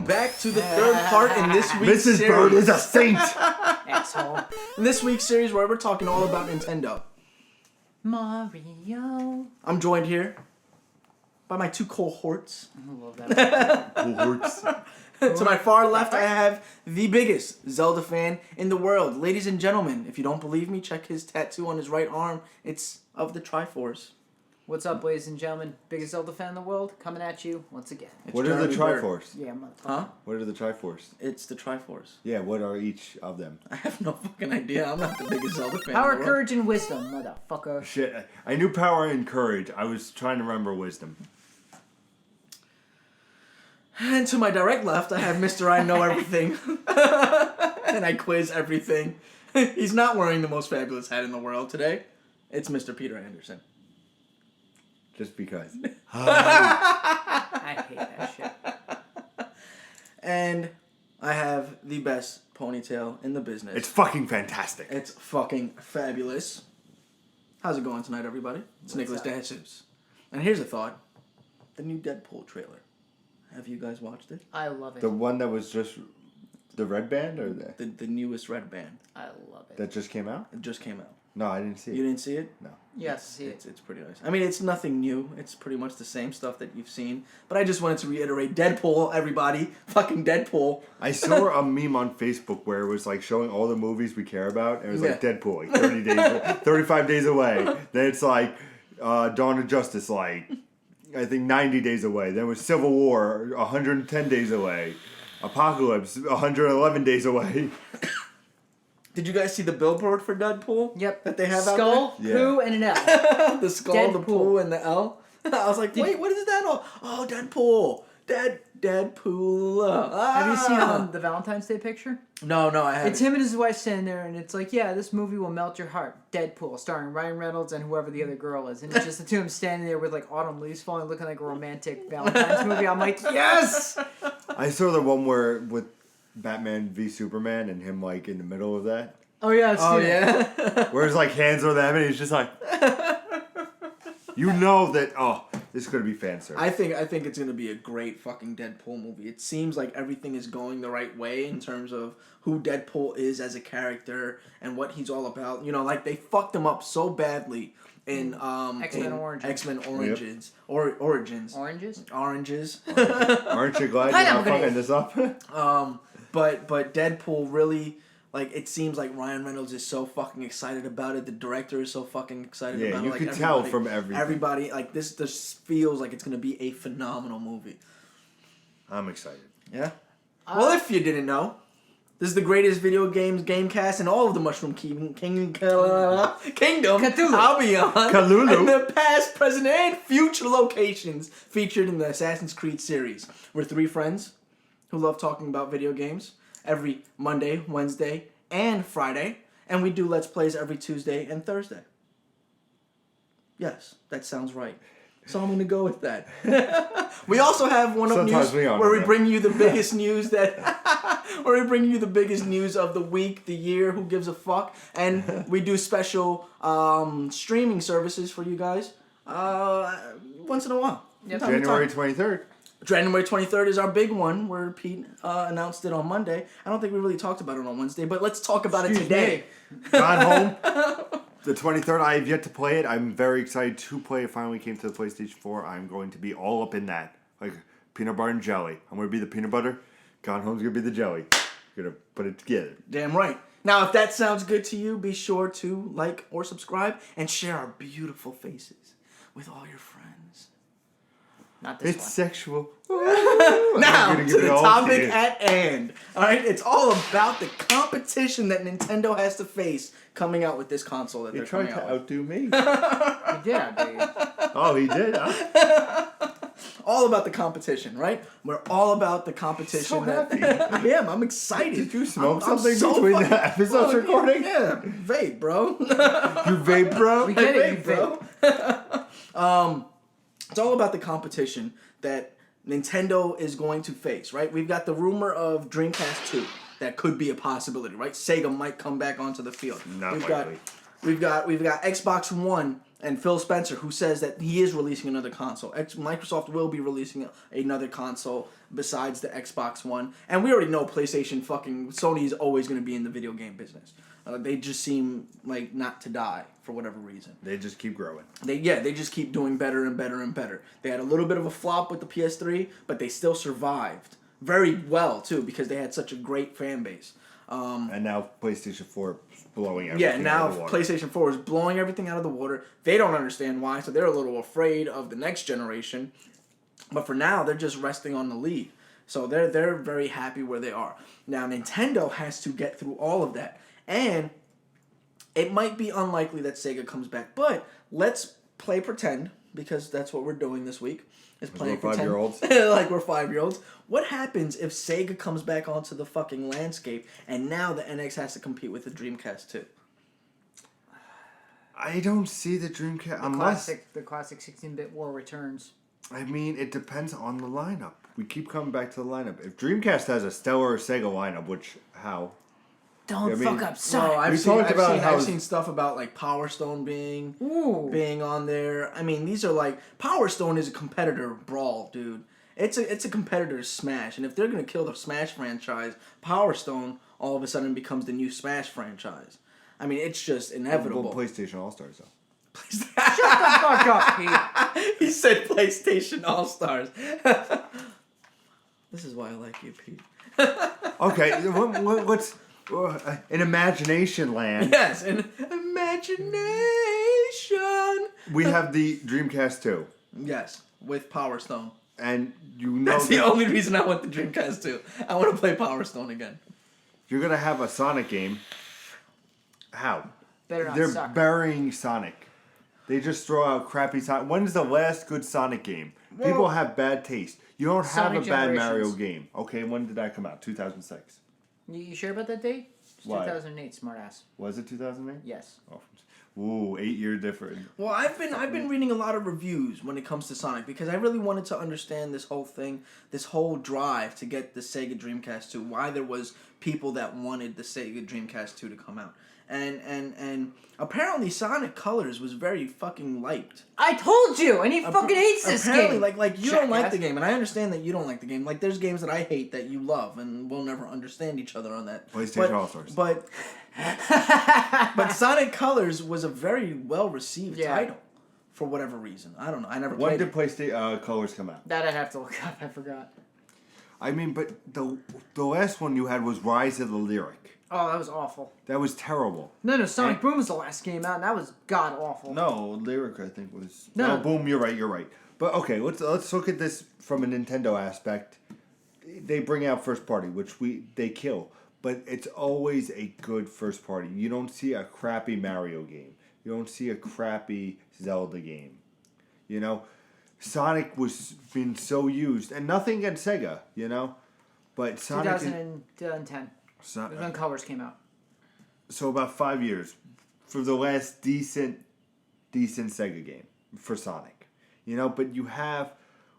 back to the third part in this week's series. Mrs. Bird is a saint! Asshole. In this week's series where we're talking all about Nintendo. Mario. I'm joined here by my two cohorts. I love that. Cohorts. To my far left, I have the biggest Zelda fan in the world. Ladies and gentlemen, if you don't believe me, check his tattoo on his right arm. It's of the Triforce. What's up, ladies and gentlemen? Biggest Zelda fan in the world, coming at you once again. What are the Jeremy Bird. Triforce? Yeah, motherfucker. Huh? What are the Triforce? It's the Triforce. Yeah, what are each of them? I have no fucking idea. I'm not the biggest Zelda fan Power, in the world. courage, and wisdom, motherfucker. Shit, I knew power and courage. I was trying to remember wisdom. And to my direct left, I have Mr. I Know Everything. And I quiz everything. He's not wearing the most fabulous hat in the world today. It's Mr. Peter Anderson. Just because. I hate that shit. And I have the best ponytail in the business. It's fucking fantastic. It's fucking fabulous. How's it going tonight, everybody? It's Nicholas DeJesus. And here's a thought. The new Deadpool trailer. Have you guys watched it? I love it. The one that was just the red band or The newest red band. I love it. that just came out? It just came out. No, I didn't see You it. didn't see it? No. Yes, see it. It's pretty nice. I mean, it's nothing new. It's pretty much the same stuff that you've seen. But I just wanted to reiterate, Deadpool, everybody. Fucking Deadpool. I saw a meme on Facebook where it was like showing all the movies we care about, and it was like Yeah. Deadpool, like 30 days, 35 days away. Then it's like Dawn of Justice, like I think 90 days away. Then it was Civil War, 110 days away. Apocalypse, 111 days away. Did you guys see the billboard for Deadpool? Yep. That they have Skull, out there? poo, and an L. there? The skull, the Deadpool. poo, and the L. I was like, wait, what is that all? Oh, Deadpool. Deadpool. Have you seen the Valentine's Day picture? No, I haven't. It's him and his wife standing there, and it's like, yeah, this movie will melt your heart. Deadpool, starring Ryan Reynolds and whoever the other girl is. And it's just the two of them standing there with, like, autumn leaves falling, looking like a romantic Valentine's movie. I'm like, yes! I saw the one where with Batman v Superman and him like in the middle of that. Oh, yeah, I've Oh, seen it. yeah? Where his like hands are them and he's just like, you know that this is gonna be fan service. I think it's gonna be a great fucking Deadpool movie. It seems like everything is going the right way in terms of who Deadpool is as a character and what he's all about. You know, like they fucked him up so badly in X-Men Origins. X-Men Origins. Origins. Oranges? Oranges. Aren't you glad you're Pineapple not fucking grenade. this up? But Deadpool really, like, it seems like Ryan Reynolds is so fucking excited about it. The director is so fucking excited Yeah, about it. you Like, can tell from everything. Everybody, like, this just feels like it's gonna be a phenomenal movie. I'm excited. Yeah. Well, if you didn't know, this is the greatest video games gamecast in all of the Mushroom Kingdom. Cthulhu. I'll be on. Kalulu. And the past, present, and future locations featured in the Assassin's Creed series. We're three friends who love talking about video games every Monday, Wednesday, and Friday. And we do Let's Plays every Tuesday and Thursday. Yes, that sounds right. So I'm going to go with that. We also have one up Sometimes news we are, where we yeah. bring you the biggest news where we bring you the biggest news of the week, the year, who gives a fuck, and we do special streaming services for you guys once in a while. Yep. From time to January time. 23rd. January 23rd is our big one where Pete announced it on Monday. I don't think we really talked about it on Wednesday, but let's talk about it today. Gone Home. The 23rd, I have yet to play it. I'm very excited to play it. Finally came to the PlayStation 4. I'm going to be all up in that. Like peanut butter and jelly. I'm going to be the peanut butter. Gone Home's going to be the jelly. Going to put it together. Damn right. Now, if that sounds good to you, be sure to like or subscribe and share our beautiful faces with all your friends. Not this It's one. sexual. Now, gonna to give it the all to topic you. at hand. All right, it's all about the competition that Nintendo has to face coming out with this console that He they're tried coming to out with. outdo me. You did, dude. Oh, he did? Huh? All about the competition, right? We're all about the competition. So happy. I am. I'm excited. Did you smoke I'm something so between fucking- the episodes Well, recording? Yeah, vape, bro. You vape, bro? We get it, you Vape, vape. bro. It's all about the competition that Nintendo is going to face, right? We've got the rumor of Dreamcast 2 that could be a possibility, right? Sega might come back onto the field. Not we've likely. got Xbox One and Phil Spencer, who says that he is releasing another console. Microsoft will be releasing another console besides the Xbox One. And we already know Sony is always going to be in the video game business. They just seem like not to die for whatever reason. They just keep growing. They just keep doing better and better and better. They had a little bit of a flop with the PS3, but they still survived very well too because they had such a great fan base. And now PlayStation 4 is blowing everything Yeah, now out of the water. PlayStation 4 is blowing everything out of the water. They don't understand why, so they're a little afraid of the next generation. But for now, they're just resting on the lead. So they're very happy where they are. Now, Nintendo has to get through all of that. And it might be unlikely that Sega comes back. But let's play pretend, because that's what we're doing this week. Is playing we're 5-year-olds. like we're 5-year-olds. What happens if Sega comes back onto the fucking landscape and now the NX has to compete with the Dreamcast too? I don't see the Dreamcast unless The classic 16-bit war returns. I mean, it depends on the lineup. We keep coming back to the lineup. If Dreamcast has a stellar Sega lineup, which how? Don't I mean, fuck up Sonic. Well, how I've seen stuff about like Power Stone being Ooh. on there. I mean, these are like Power Stone is a competitor brawl, dude. It's a competitor Smash, and if they're gonna kill the Smash franchise, Power Stone all of a sudden becomes the new Smash franchise. I mean, it's just inevitable. Well, PlayStation All Stars though. Shut the fuck up, Pete. He said PlayStation All Stars. This is why I like you, Pete. Okay, what's in Imagination Land? Yes, in imagination. We have the Dreamcast 2. Yes, with Power Stone. And you know That's the only reason I want the Dreamcast 2. I want to play Power Stone again. you're gonna have a Sonic game. How? Better not They're suck. burying Sonic. They just throw out crappy Sonic. When's the last good Sonic game? People have bad taste. You don't have Sonic a bad Mario Generations. game. Okay, when did that come out? 2006. You sure about that date? It's Why? 2008, smartass. Was it 2008? Yes. Oh, ooh, 8-year difference. Well, I've been reading a lot of reviews when it comes to Sonic because I really wanted to understand this whole thing, this whole drive to get the Sega Dreamcast 2, why there was people that wanted the Sega Dreamcast 2 to come out. And apparently Sonic Colors was very fucking liked. I told you, and he fucking hates this Apparently, game. like you don't like Jackass. the game, and I understand that you don't like the game. Like there's games that I hate that you love, and we'll never understand each other on that. PlayStation All-Stars. But Sonic Colors was a very well received Yeah. title for whatever reason. I don't know. I never When played did it. PlayStation Colors come out? That I'd have to look up. I forgot. I mean, but the last one you had was Rise of the Lyric. Oh, that was awful. That was terrible. No, Sonic Boom was the last game out, and that was god awful. No, Lyric I think was. No. Oh, Boom, you're right. But okay, let's look at this from a Nintendo aspect. They bring out first party, which they kill, but it's always a good first party. You don't see a crappy Mario game. You don't see a crappy Zelda game. You know, Sonic was being so used, and nothing against Sega, you know, but Sonic. 2010. So, When Colors came out. so about 5 years for the last decent Sega game for Sonic, you know. But you have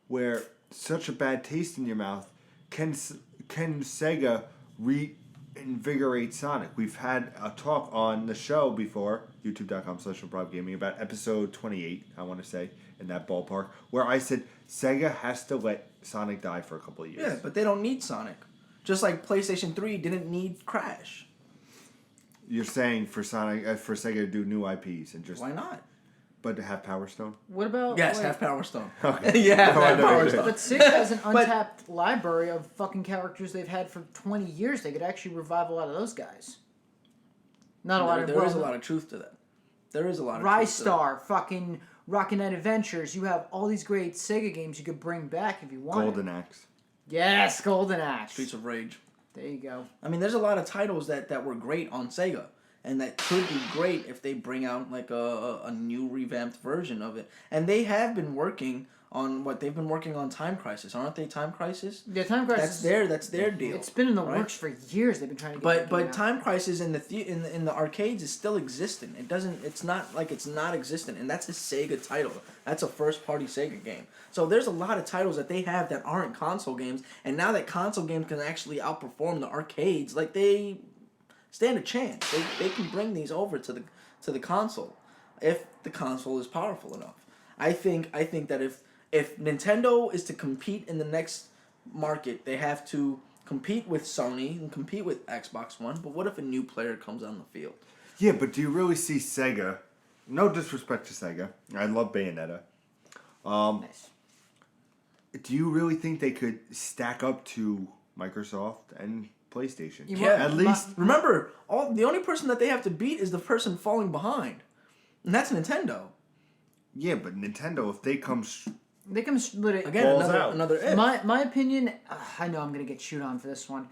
where such a bad taste in your mouth. Can Sega reinvigorate Sonic? We've had a talk on the show before, youtube.com/improvgaming, about episode 28, I want to say, in that ballpark, where I said Sega has to let Sonic die for a couple of years. Yeah, but they don't need Sonic. Just like PlayStation 3 didn't need Crash. You're saying for Sonic, for Sega to do new IPs and just Why not? but to have Power Stone. What about... Yes, wait, have Power Stone. Okay. Yeah, No, I have know Power you Stone. But Sega has an untapped library of fucking characters they've had for 20 years. They could actually revive a lot of those guys. Not a lot of... There is a lot of truth to that. There is a lot of Rise truth to that. Star, fucking Rocket Knight Adventures. You have all these great Sega games you could bring back if you want. Golden Axe. Yes, Golden Axe. Streets of Rage. There you go. I mean, there's a lot of titles that were great on Sega, and that could be great if they bring out like a new revamped version of it. And they have been working on they've been working on Time Crisis, aren't they? Time Crisis. Yeah, Time Crisis. That's their deal. It's been in the right? works for years. They've been trying to get that But game out. Time Crisis in the arcades is still existent. It doesn't. It's not like it's not existent, and that's a Sega title. That's a first party Sega game. So there's a lot of titles that they have that aren't console games, and now that console games can actually outperform the arcades, like they stand a chance. They can bring these over to the console. if the console is powerful enough. I think that if Nintendo is to compete in the next market, they have to compete with Sony and compete with Xbox One. But what if a new player comes on the field? Yeah, but do you really see Sega? No disrespect to Sega. I love Bayonetta. Nice. Do you really think they could stack up to Microsoft and PlayStation? Yeah, At least Remember, the only person that they have to beat is the person falling behind, and that's Nintendo. yeah, but Nintendo, if they come They can literally Again, Balls another out. another if. My opinion. I know I'm gonna get chewed on for this one.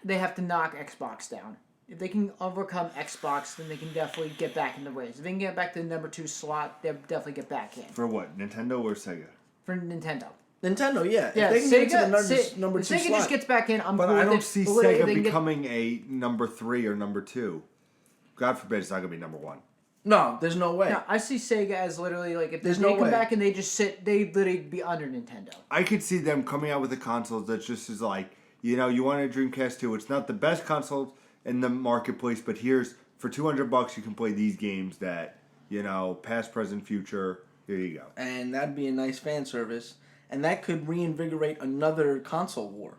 They have to knock Xbox down. If they can overcome Xbox, then they can definitely get back in the race. If they can get back to the number 2 slot, they'll definitely get back in. for what? Nintendo or Sega? For Nintendo. Nintendo, yeah. Yeah, If they can get to the Sega, number if 2 Sega slot. just gets back in, I'm But cool I with don't it. see But literally, Sega they can get- becoming a number 3 or number 2. God forbid it's not gonna be number 1. No, there's no way. No, I see Sega as literally like if There's they no come way. back and they just sit, they literally be under Nintendo. I could see them coming out with a console that just is like, you know, you want a Dreamcast 2. It's not the best console in the marketplace, but here's for $200 you can play these games that, you know, past, present, future. Here you go. And that'd be a nice fan service. And that could reinvigorate another console war.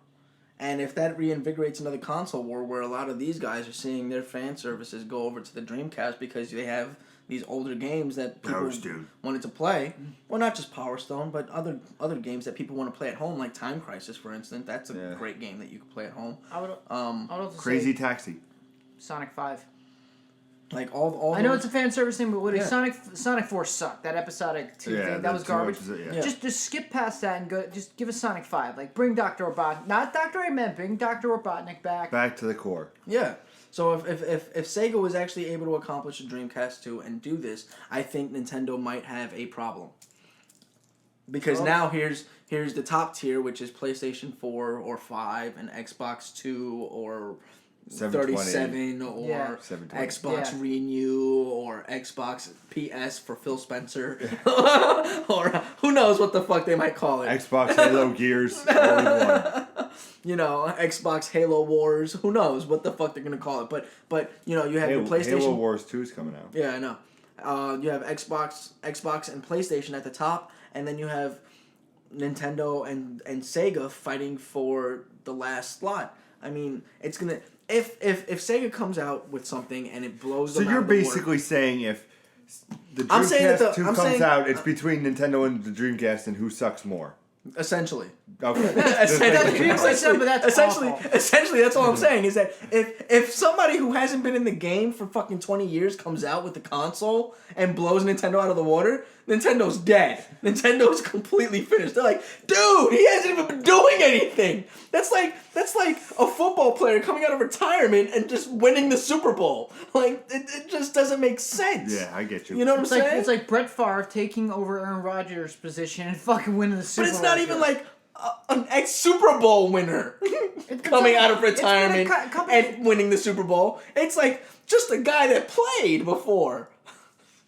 And if that reinvigorates another console war where a lot of these guys are seeing their fan services go over to the Dreamcast because they have these older games that people Those, dude. wanted to play. Well, not just Power Stone, but other games that people want to play at home, like Time Crisis, for instance. That's a great game that you can play at home. I would also Crazy say Taxi. Sonic 5. Like all I know those- it's a fan service thing, but literally Yeah. Sonic 4 sucked. That episodic 2 Yeah, thing, that that was too much garbage. is it, yeah. Yeah. Just skip past that and go. Just give us Sonic 5. Like bring Dr. Robotnik, not Dr. Eggman, bring Dr. Robotnik back. Back to the core. Yeah. So if Sega was actually able to accomplish a Dreamcast 2 and do this, I think Nintendo might have a problem. Because now here's the top tier, which is PlayStation 4 or 5 and Xbox 2 or 37 or Yeah. 720. Xbox Yeah. Renew or Xbox PS for Phil Spencer or who knows what the fuck they might call it. Xbox, Halo, Gears, all in one. You know, Xbox Halo Wars. Who knows what the fuck they're gonna call it? But you know, you have your PlayStation. Halo Wars 2 is coming out. Yeah, I know. You have Xbox, and PlayStation at the top, and then you have Nintendo and Sega fighting for the last slot. I mean, it's gonna if Sega comes out with something and it blows So them you're out of the water- basically saying if the I'm saying that Dreamcast the- 2 I'm comes saying- out, it's between Nintendo and the Dreamcast and who sucks more. essentially. Okay. essentially, awful. essentially, that's all I'm saying is that if somebody who hasn't been in the game for fucking 20 years comes out with the console and blows Nintendo out of the water, Nintendo's dead. Nintendo's completely finished. They're like, dude, he hasn't even been doing anything. That's like a football player coming out of retirement and just winning the Super Bowl. Like it just doesn't make sense. Yeah, I get you. You know what I'm saying? It's like Brett Favre taking over Aaron Rodgers' position and fucking winning the Super But Bowl. it's not even like an ex Super Bowl winner coming out of It's been a retirement couple- and winning the Super Bowl. It's like just a guy that played before.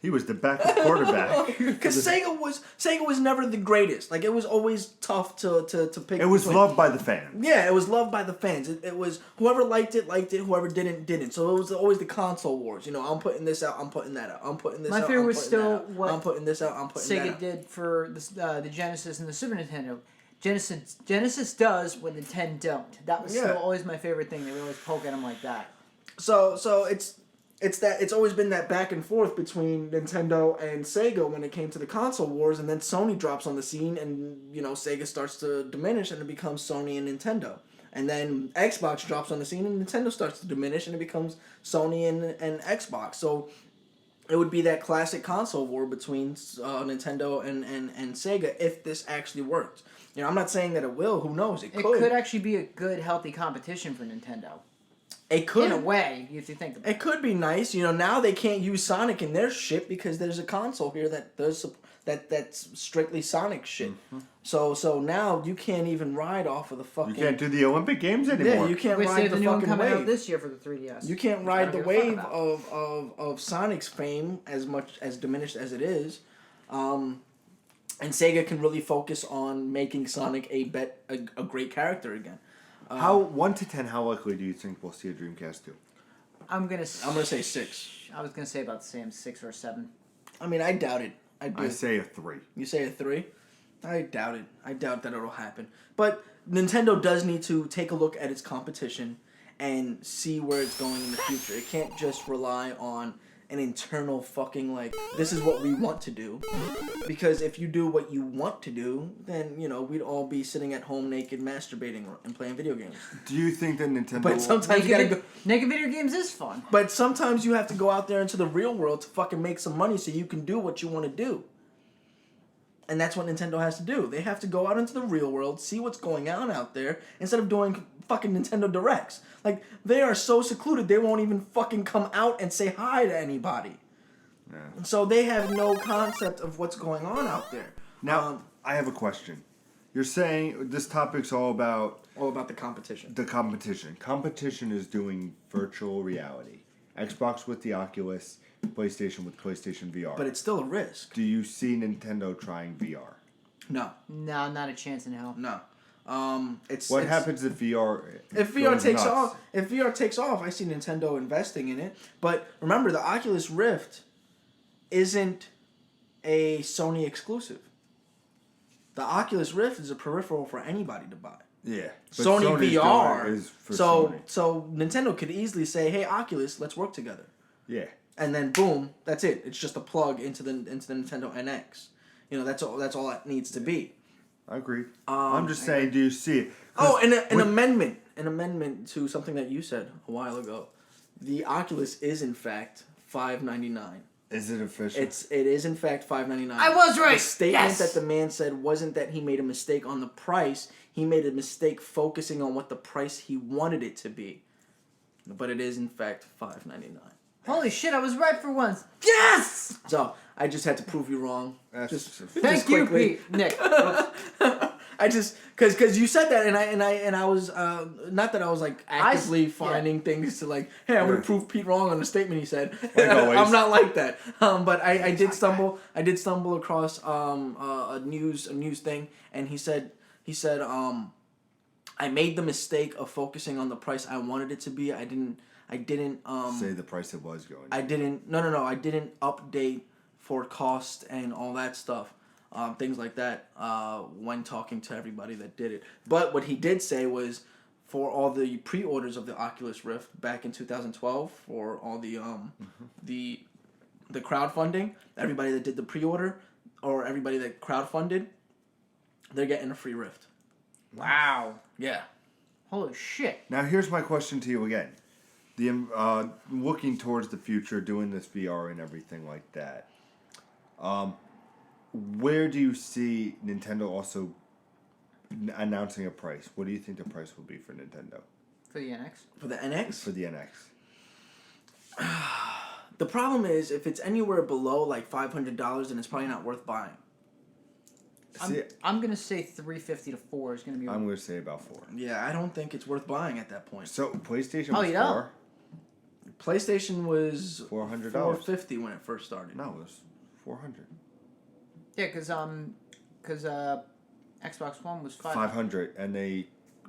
He was the backup quarterback. Because Sega was never the greatest. Like it was always tough to pick. It was between. loved by the fans. Yeah, it was loved by the fans. It was whoever liked it. Whoever didn't. So it was always the console wars. You know, I'm putting this out. I'm putting that out. I'm putting this My out. favorite I'm was putting still that out. what I'm putting this out. I'm putting that Sega out. did for the Genesis and the Super Nintendo. Genesis does what Nintendo don't. That was Yeah. still always my favorite thing. They would always poke at him like that. So it's always been that back and forth between Nintendo and Sega when it came to the console wars, and then Sony drops on the scene, and you know Sega starts to diminish, and it becomes Sony and Nintendo, and then Xbox drops on the scene, and Nintendo starts to diminish, and it becomes Sony and Xbox. So it would be that classic console war between Nintendo and Sega if this actually worked. You know, I'm not saying that it will. Who knows? It It could actually be a good, healthy competition for Nintendo. It could. In a way, if you think about it. It could be nice. You know, now they can't use Sonic in their shit because there's a console here that does that's strictly Sonic shit. Mm-hmm. So now you can't even ride off of the fucking. You can't do the Olympic Games anymore. Yeah, you can't We ride saved the the new one fucking coming out wave. this year for the 3DS. You can't Which ride I the don't give a wave fuck about. of Sonic's fame as much as diminished as it is. And Sega can really focus on making Sonic a great character again. How 1 to 10? How likely do you think we'll see a Dreamcast 2? I'm gonna say 6. I was gonna say about the same, 6 or 7. I mean, I doubt it. I say a 3. You say a 3? I doubt it. I doubt that it'll happen. But Nintendo does need to take a look at its competition and see where it's going in the future. It can't just rely on an internal fucking, like, this is what we want to do. Because if you do what you want to do, then, you know, we'd all be sitting at home naked masturbating and playing video games. Do you think that Nintendo... But sometimes you gotta go... Naked video games is fun. But sometimes you have to go out there into the real world to fucking make some money so you can do what you want to do. And that's what Nintendo has to do. They have to go out into the real world, see what's going on out there, instead of doing fucking Nintendo Directs. Like, they are so secluded, they won't even fucking come out and say hi to anybody. Yeah. So they have no concept of what's going on out there. Now, I have a question. You're saying this topic's all about... All about the competition. The competition. Competition is doing virtual reality. Xbox with the Oculus, PlayStation with PlayStation VR. But it's still a risk. Do you see Nintendo trying VR? No. No, not a chance in hell. No. What happens if VR... If VR takes off, I see Nintendo investing in it. But remember, the Oculus Rift isn't a Sony exclusive. The Oculus Rift is a peripheral for anybody to buy. Yeah. Sony VR is for so Sony. So Nintendo could easily say, "Hey, Oculus, let's work together." Yeah. And then boom, that's it. It's just a plug into the Nintendo NX. You know, that's all it needs to be. I agree. I'm just saying, do you see it? Oh, and an amendment to something that you said a while ago. The Oculus is in fact $599. Is it official? It is in fact $599. I was right. The statement Yes! that the man said wasn't that he made a mistake on the price. He made a mistake focusing on what the price he wanted it to be. But it is in fact $599. Holy shit, I was right for once. Yes! So I just had to prove you wrong. Thank you, quickly. Pete. Nick. I just because you said that and I was not that I was like actively finding things to like, hey, I'm gonna prove Pete wrong on the statement he said. I'm not like that. But I did stumble across a news thing, and he said I made the mistake of focusing on the price I wanted it to be. I didn't say the price it was going. I didn't update for cost and all that stuff. Things like that when talking to everybody that did it. But what he did say was for all the pre-orders of the Oculus Rift back in 2012, for all the crowdfunding, everybody that did the pre-order or everybody that crowdfunded, they're getting a free Rift. Wow. Yeah. Holy shit. Now here's my question to you again. The looking towards the future, doing this VR and everything like that. Where do you see Nintendo also announcing a price? What do you think the price will be for Nintendo? For the NX? For the NX? For the NX. The problem is, if it's anywhere below like $500, then it's probably not worth buying. I'm gonna say $350 to $4 is gonna be. I'm gonna say about $4. Yeah, I don't think it's worth buying at that point. So PlayStation was $4. PlayStation was $400. $450 when it first started. No, it was $400. Yeah, because Xbox One was $500, and they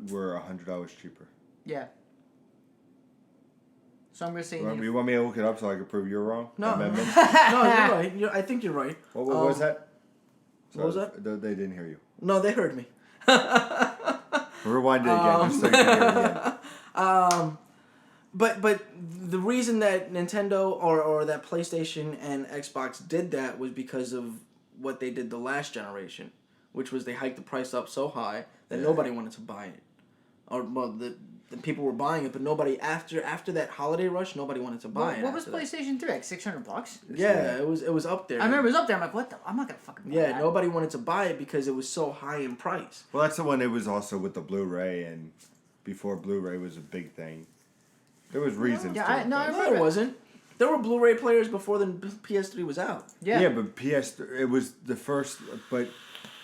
were $100 cheaper. Yeah. So I'm gonna say. You want me to look it up so I can prove you're wrong? No, no, you're right. I think you're right. What was that? What was that? They didn't hear you. No, they heard me. Rewind it again, just so you can hear it again. But the reason that Nintendo or that PlayStation and Xbox did that was because of what they did the last generation, which was they hiked the price up so high that nobody wanted to buy it. Or well, the people were buying it, but nobody after that holiday rush, nobody wanted to buy it. What was PlayStation 3? Like $600? Yeah, it was up there. I remember it was up there. I'm like, what the? I'm not gonna fucking buy that. Nobody wanted to buy it because it was so high in price. Well, that's the one. It was also with the Blu-ray, and before Blu-ray was a big thing. There was reasons. I remember there wasn't. There were Blu-ray players before the PS3 was out. Yeah, but it was the first. But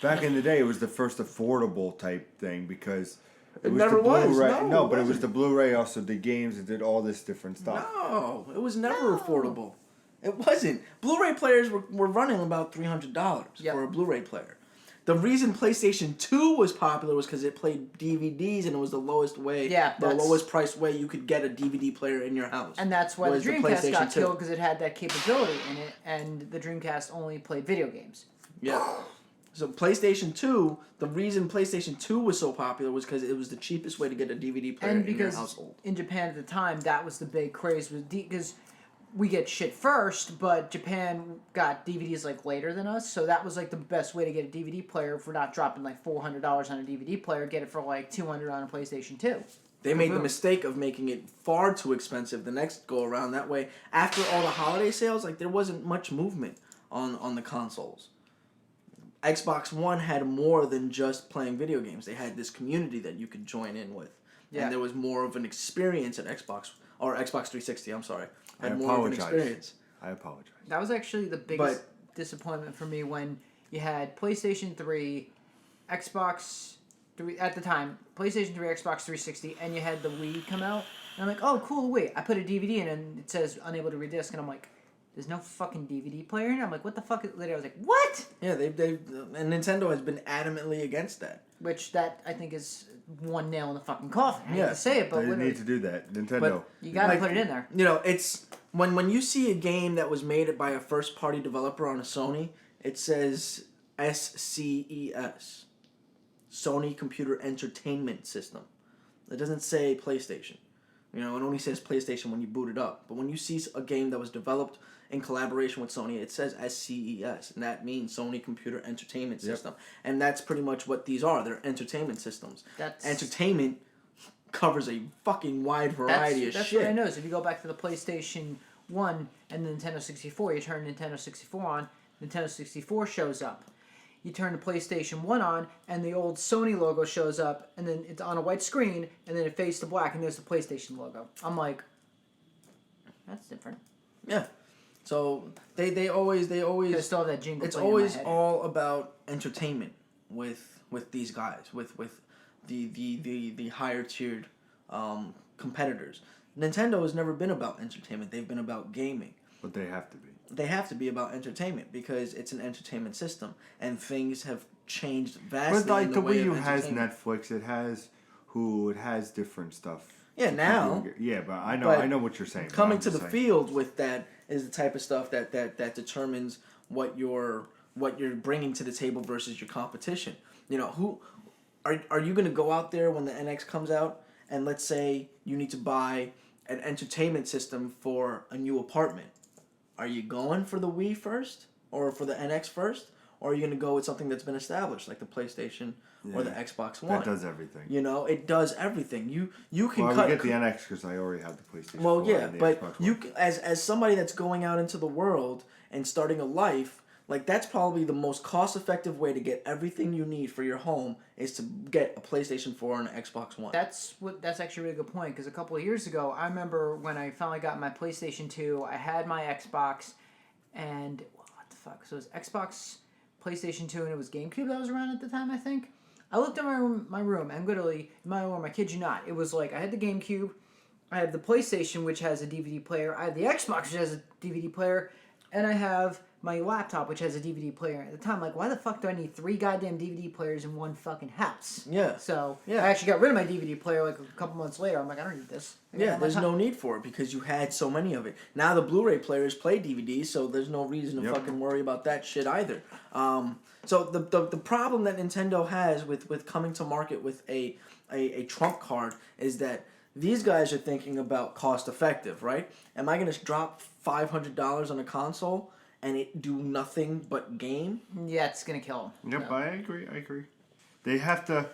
back in the day, it was the first affordable type thing because it was never the Blu-ray. was. No, but it was the Blu-ray. Also, the games. It did all this different stuff. No, it was never affordable. It wasn't. Blu-ray players were running about $300 for a Blu-ray player. The reason PlayStation 2 was popular was because it played DVDs and it was the lowest way, the lowest priced way you could get a DVD player in your house. And that's why the Dreamcast got 2. killed, because it had that capability in it, and the Dreamcast only played video games. Yeah. So PlayStation 2, the reason PlayStation 2 was so popular was because it was the cheapest way to get a DVD player in your household. In Japan at the time, that was the big craze, because we get shit first, but Japan got DVDs like later than us, so that was like the best way to get a DVD player. If we're not dropping like $400 on a DVD player, get it for like $200 on a PlayStation 2. They made the mistake of making it far too expensive the next go around. That way, after all the holiday sales, like there wasn't much movement on the consoles. Xbox One had more than just playing video games. They had this community that you could join in with. Yeah. And there was more of an experience at Xbox 360, I'm sorry. I apologize. I apologize. That was actually the biggest disappointment for me when you had PlayStation 3, Xbox 3, at the time, PlayStation 3, Xbox 360, and you had the Wii come out. And I'm like, oh, cool, Wii. I put a DVD in and it says unable to redisc, and I'm like, there's no fucking DVD player in it? I'm like, what the fuck? Later I was like, what? Yeah, and Nintendo has been adamantly against that. Which that, I think, is one nail in the fucking coffin. I hate to say it, but... They need to do that. Nintendo. But you gotta put it in there. You know, it's... When you see a game that was made by a first-party developer on a Sony, it says SCES. Sony Computer Entertainment System. It doesn't say PlayStation. You know, it only says PlayStation when you boot it up. But when you see a game that was developed in collaboration with Sony, it says SCES, and that means Sony Computer Entertainment System. And that's pretty much what these are. They're entertainment systems. Entertainment covers a fucking wide variety of shit. That's what I know. So if you go back to the PlayStation 1 and the Nintendo 64, you turn Nintendo 64 on, Nintendo 64 shows up. You turn the PlayStation 1 on, and the old Sony logo shows up, and then it's on a white screen, and then it fades to black, and there's the PlayStation logo. I'm like, that's different. Yeah. So they always still have that jingle. It's always all about entertainment with these guys, with the higher tiered competitors. Nintendo has never been about entertainment. They've been about gaming. But they have to be. They have to be about entertainment because it's an entertainment system, and things have changed vastly. But like in the Wii U has Netflix, it has Hulu, it has different stuff. Yeah, now. Yeah, but I know what you're saying. Coming to the field with that is the type of stuff that determines what you're bringing to the table versus your competition. You know, who are you going to go out there when the NX comes out and let's say you need to buy an entertainment system for a new apartment? Are you going for the Wii first or for the NX first? Or are you going to go with something that's been established like the PlayStation or the Xbox One? That does everything. You know, it does everything. You can cut... Well, I get the NX because I already have the PlayStation 4 yeah, and the but Xbox you One. as somebody that's going out into the world and starting a life, like that's probably the most cost-effective way to get everything you need for your home is to get a PlayStation 4 and an Xbox One. That's actually a really good point, because a couple of years ago, I remember when I finally got my PlayStation 2, I had my Xbox, and what the fuck? So it was Xbox, PlayStation 2, and it was GameCube that was around at the time, I think. I looked at my room, and literally, in my room, I kid you not, it was like, I had the GameCube, I have the PlayStation, which has a DVD player, I have the Xbox, which has a DVD player, and I have my laptop, which has a DVD player. At the time, like, why the fuck do I need 3 goddamn DVD players in one fucking house? Yeah. So, I actually got rid of my DVD player, like, a couple months later. I'm like, I don't need this. There's no need for it because you had so many of it. Now the Blu-ray players play DVDs, so there's no reason to fucking worry about that shit either. So the problem that Nintendo has with coming to market with a trump card is that these guys are thinking about cost effective, right? Am I going to drop $500 on a console and it do nothing but game? Yeah, it's going to kill them. Yep, no. I agree. They have to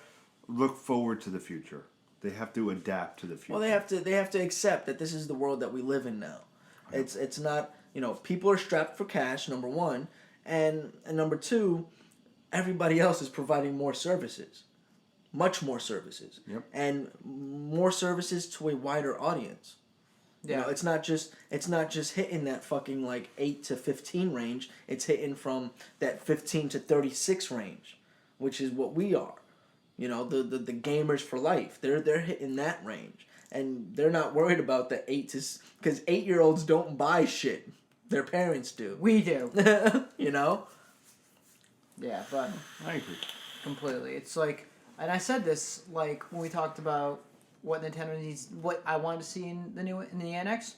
look forward to the future. They have to adapt to the future. Well, they have to accept that this is the world that we live in now. It's not, people are strapped for cash, number one, and number two, everybody else is providing more services. Much more services. Yep. And more services to a wider audience. Yeah. It's not just hitting that fucking like 8 to 15 range. It's hitting from that 15 to 36 range, which is what we are. The gamers for life. They're hitting that range, and they're not worried about the because 8-year-olds don't buy shit. Their parents do. We do. Yeah, but I agree. completely. It's like, and I said this like when we talked about what Nintendo needs, what I wanted to see in the NX.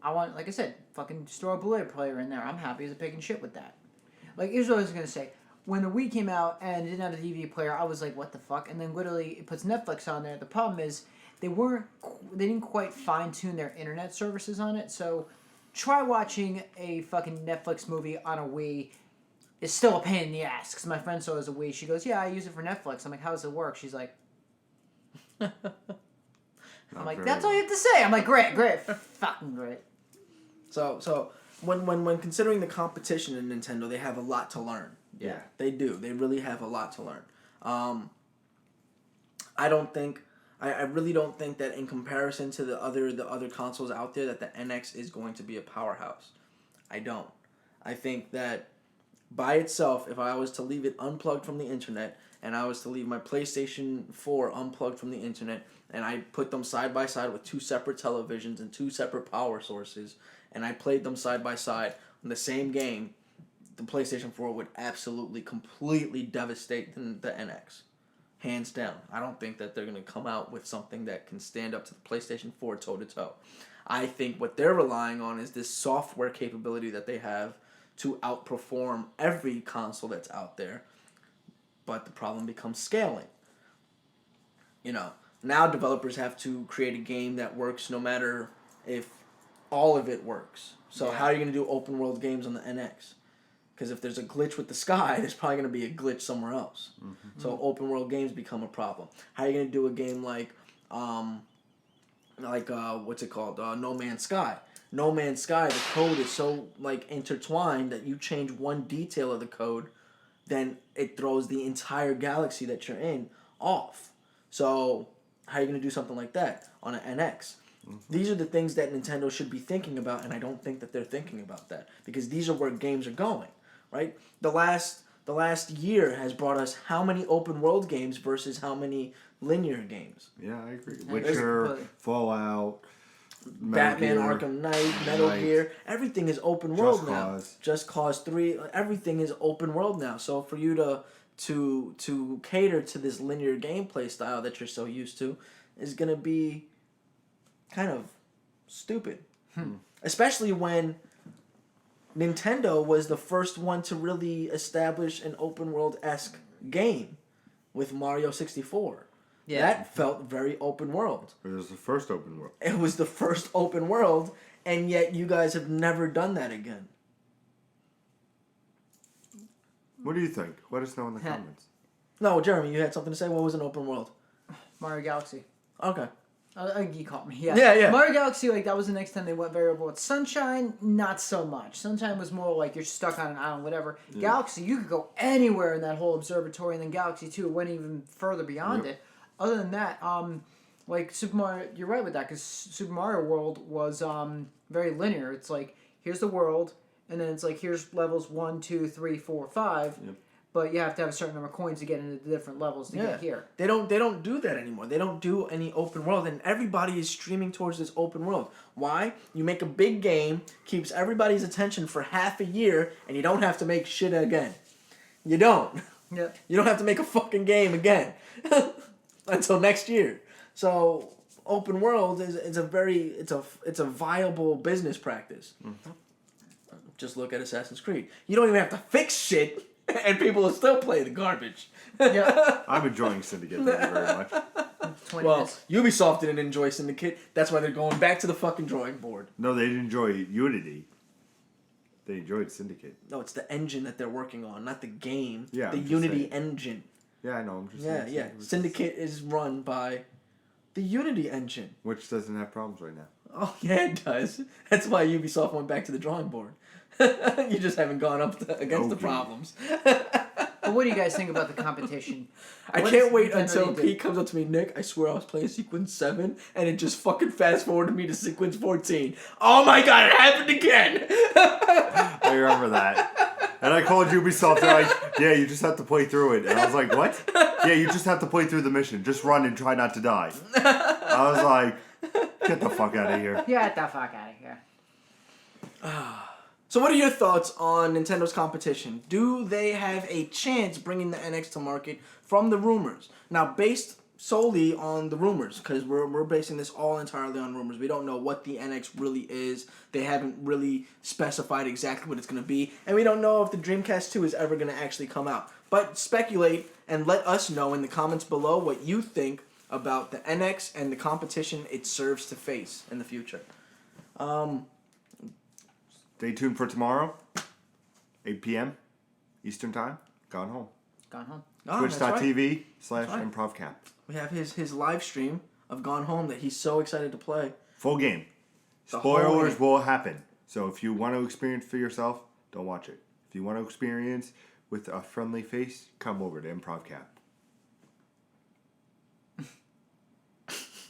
I want, like I said, fucking just throw a Blu-ray player in there. I'm happy as a pig and shit with that. Like, here's what I was gonna say. When the Wii came out and it didn't have a DVD player, I was like, what the fuck? And then literally it puts Netflix on there. The problem is they didn't quite fine tune their internet services on it. So try watching a fucking Netflix movie on a Wii. It's still a pain in the ass. Because my friend saw it as a Wii. She goes, yeah, I use it for Netflix. I'm like, how does it work? She's like, I'm like, that's all you have to say. I'm like, great, fucking great. So when considering the competition in Nintendo, they have a lot to learn. Yeah. They do. They really have a lot to learn. I really don't think that in comparison to the other consoles out there that the NX is going to be a powerhouse. I don't. I think that by itself, if I was to leave it unplugged from the internet and I was to leave my PlayStation 4 unplugged from the internet and I put them side by side with two separate televisions and two separate power sources and I played them side by side on the same game, the PlayStation 4 would absolutely, completely devastate the NX. Hands down. I don't think that they're going to come out with something that can stand up to the PlayStation 4 toe-to-toe. I think what they're relying on is this software capability that they have to outperform every console that's out there. But the problem becomes scaling. Now developers have to create a game that works no matter if all of it works. So how are you going to do open world games on the NX? Because if there's a glitch with the sky, there's probably going to be a glitch somewhere else. Mm-hmm. So open world games become a problem. How are you going to do a game like what's it called? No Man's Sky. No Man's Sky, the code is so intertwined that you change one detail of the code, then it throws the entire galaxy that you're in off. So how are you going to do something like that on an NX? Mm-hmm. These are the things that Nintendo should be thinking about, and I don't think that they're thinking about that because these are where games are going, right? The last year has brought us how many open world games versus how many linear games? Yeah, I agree. Witcher, Fallout, Batman, Arkham Knight, Metal Gear, everything is open world now. Just Cause 3, everything is open world now. So for you to cater to this linear gameplay style that you're so used to is going to be kind of stupid. Especially when Nintendo was the first one to really establish an open world-esque game with Mario 64. Yeah. That felt very open world. It was the first open world. It was the first open world, and yet you guys have never done that again. What do you think? Let us know in the comments. No, Jeremy, you had something to say? What was an open world? Mario Galaxy. Okay. You caught me. Yeah. Yeah. Mario Galaxy, that was the next time they went variable. With Sunshine, not so much. Sunshine was more like you're stuck on an island, whatever. Yeah. Galaxy, you could go anywhere in that whole observatory, and then Galaxy 2 went even further beyond it. Other than that, Super Mario, you're right with that, because Super Mario World was very linear. It's like, here's the world, and then it's like, here's levels 1, 2, 3, 4, 5. Yep. But you have to have a certain number of coins to get into the different levels to get here. They don't do that anymore. They don't do any open world, and everybody is streaming towards this open world. Why? You make a big game, keeps everybody's attention for half a year, and you don't have to make shit again. You don't. Yeah. You don't have to make a fucking game again until next year. So open world is a viable business practice. Mm-hmm. Just look at Assassin's Creed. You don't even have to fix shit. And people will still play the garbage. Yeah, I'm enjoying Syndicate. Thank you very much. Ubisoft didn't enjoy Syndicate. That's why they're going back to the fucking drawing board. No, they didn't enjoy Unity. They enjoyed Syndicate. No, it's the engine that they're working on, not the game. Yeah, the Unity engine. Yeah, I know. I'm just saying. Yeah. Syndicate is run by the Unity engine, which doesn't have problems right now. Oh yeah, it does. That's why Ubisoft went back to the drawing board. You just haven't gone up against the problems. But what do you guys think about the competition? I can't wait until Pete comes up to me, Nick, I swear I was playing sequence 7, and it just fucking fast forwarded me to sequence 14. Oh my god, it happened again! I remember that. And I called Ubisoft, they're like, yeah, you just have to play through it. And I was like, what? Yeah, you just have to play through the mission. Just run and try not to die. I was like, get the fuck out of here. Get the fuck out of here. So what are your thoughts on Nintendo's competition? Do they have a chance bringing the NX to market from the rumors? Now, based solely on the rumors, because we're basing this all entirely on rumors. We don't know what the NX really is. They haven't really specified exactly what it's going to be. And we don't know if the Dreamcast 2 is ever going to actually come out. But speculate and let us know in the comments below what you think about the NX and the competition it serves to face in the future. Stay tuned for tomorrow, 8 p.m. Eastern Time. Gone home. Gone home. Oh, that's right. Twitch.tv/ImprovCap. We have his live stream of Gone Home that he's so excited to play. Full game. The whole Spoilers game. will happen. So if you want to experience for yourself, don't watch it. If you want to experience with a friendly face, come over to ImprovCap.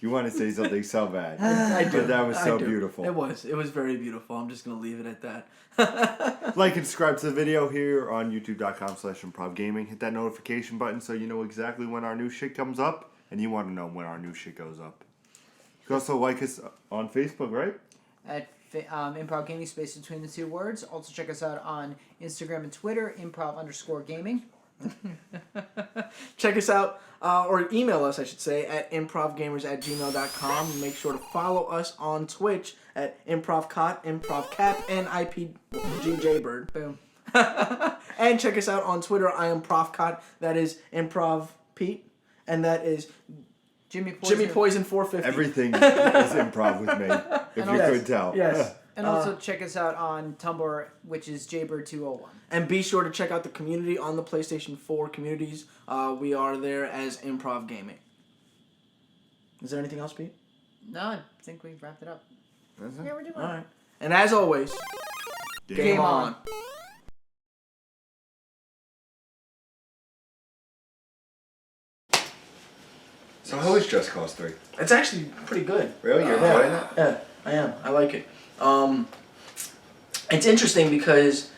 You want to say something so bad. I do. But that was so I do. beautiful. It was very beautiful. I'm just going to leave it at that. Like and subscribe to the video here on youtube.com/improvgaming. Hit that notification button so you know exactly when our new shit comes up. And you want to know when our new shit goes up. You can also like us on Facebook, right? At Improv Gaming, space between the two words. Also check us out on Instagram and Twitter, improv_gaming. Check us out, or email us, I should say, at improvgamers@gmail.com. Make sure to follow us on Twitch at improvcot, improvcap, and IPGJBird. Boom. And check us out on Twitter. I am Profcot. That is Improv Pete. And that is Jimmy Poison 450. Everything is improv with me, if you could tell. Yes. And also check us out on Tumblr, which is jbird201. And be sure to check out the community on the PlayStation 4 communities. We are there as Improv Gaming. Is there anything else, Pete? No, I think we wrapped it up. Yeah, we're doing All right. And as always, game on. So how is Just Cause 3? It's actually pretty good. Really? You're enjoying it? Yeah, I am. I like it. It's interesting because